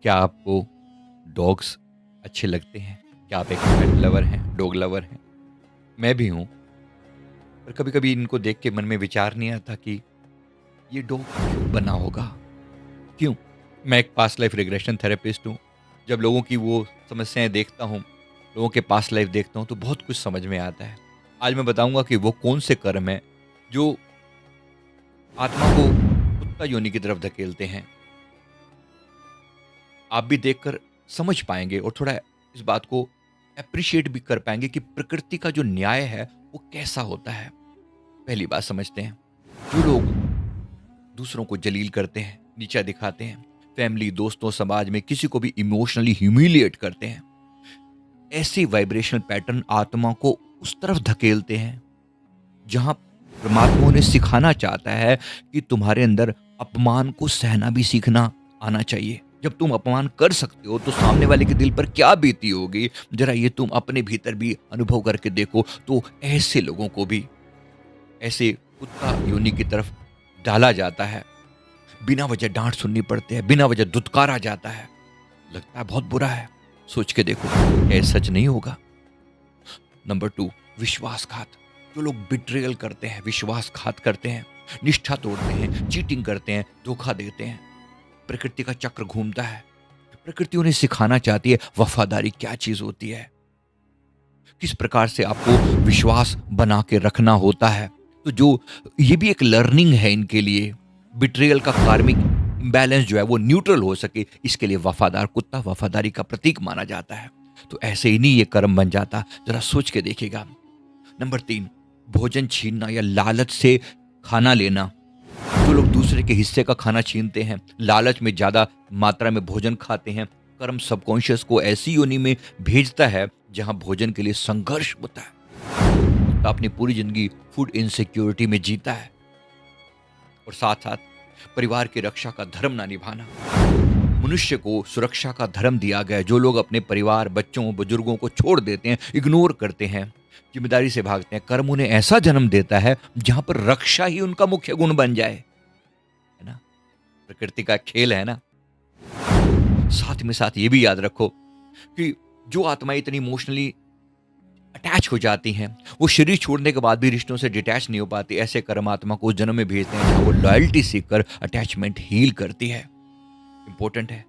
क्या आपको डॉग्स अच्छे लगते हैं? क्या आप एक पेट लवर हैं, डॉग लवर हैं? मैं भी हूँ। पर कभी-कभी इनको देख के मन में विचार नहीं आता कि ये डॉग क्यों बना होगा? क्यों? मैं एक पास्ट लाइफ रिग्रेशन थेरेपिस्ट हूँ। जब लोगों की वो समस्याएँ देखता हूँ, लोगों के पास्ट लाइफ देखता हूँ, तो बहुत कुछ समझ में आता है। आज मैं बताऊँगा कि वो कौन से कर्म हैं, जो आत्मा को कुत्ता योनि की तरफ धकेलते हैं। आप भी देखकर समझ पाएँगे और थोड़ा इस बात को एप्रिशिएट भी कर पाएँगे कि प्रकृति का जो न्याय है, वो कैसा होता है। पहली बात समझते हैं, जो लोग दूसरों को जलील करते हैं, नीचा दिखाते हैं, फैमिली, दोस्तों, समाज में किसी को भी इमोशनली ह्यूमिलिएट करते हैं, ऐसे वाइब्रेशनल पैटर्न आत्मा को उस तरफ धकेलते हैं, जहाँ परमात्मा उन्हें सिखाना चाहता है कि तुम्हारे अंदर अपमान को सहना भी सीखना आना चाहिए। जब तुम अपमान कर सकते हो तो सामने वाले के दिल पर क्या बीती होगी, जरा ये तुम अपने भीतर भी अनुभव करके देखो। तो ऐसे लोगों को भी ऐसे कुत्ता योनि की तरफ डाला जाता है, बिना वजह डांट सुननी पड़ती है, बिना वजह दुत्कारा जाता है। लगता है बहुत बुरा है। सोच के देखो, क्या ये सच नहीं होगा? नंबर 2, विश्वासघात। जो लोग बिट्रेयल करते हैं, विश्वासघात करते हैं, निष्ठा तोड़ते हैं, चीटिंग करते हैं, धोखा देते हैं, प्रकृति का चक्र घूमता है। प्रकृति उन्हें सिखाना चाहती है वफादारी क्या चीज होती है, किस प्रकार से आपको विश्वास बना के रखना होता है। तो जो ये भी एक लर्निंग है इनके लिए, बिट्रेयल का कार्मिक इम्बैलेंस जो है वो न्यूट्रल हो सके, इसके लिए वफादार कुत्ता वफादारी का प्रतीक माना जाता है। तो ऐसे ही नहीं ये कर्म बन जाता, जरा सोच के देखिएगा। नंबर 3, भोजन छीनना या लालच से खाना लेना। जो लोग दूसरे के हिस्से का खाना छीनते हैं, लालच में ज्यादा मात्रा में भोजन खाते हैं, कर्म सबकॉन्शियस को ऐसी योनि में भेजता है जहां भोजन के लिए संघर्ष होता है। तो अपनी पूरी जिंदगी फूड इनसिक्योरिटी में जीता है और साथ साथ परिवार की रक्षा का धर्म ना निभाना। मनुष्य को सुरक्षा का धर्म दिया गया है। जो लोग अपने परिवार, बच्चों, बुजुर्गों को छोड़ देते हैं, इग्नोर करते हैं, जिम्मेदारी से भागते हैं, कर्म उन्हें ऐसा जन्म देता है जहां पर रक्षा ही उनका मुख्य गुण बन जाए, है ना? प्रकृति का खेल है ना। साथ में साथ ये भी याद रखो कि जो आत्माएं इतनी इमोशनली अटैच हो जाती हैं, वो शरीर छोड़ने के बाद भी रिश्तों से डिटैच नहीं हो पाती। ऐसे कर्म आत्मा को उस जन्म में भेजते हैं जहां वो लॉयल्टी सीखकर अटैचमेंट हील करती है। इंपॉर्टेंट है।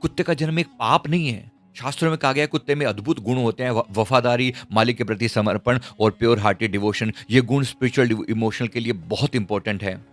कुत्ते का जन्म एक पाप नहीं है। शास्त्रों में कहा गया है कुत्ते में अद्भुत गुण होते हैं, वफादारी, मालिक के प्रति समर्पण और प्योर हार्टेड डिवोशन। ये गुण स्पिरिचुअल इमोशनल के लिए बहुत इंपॉर्टेंट है।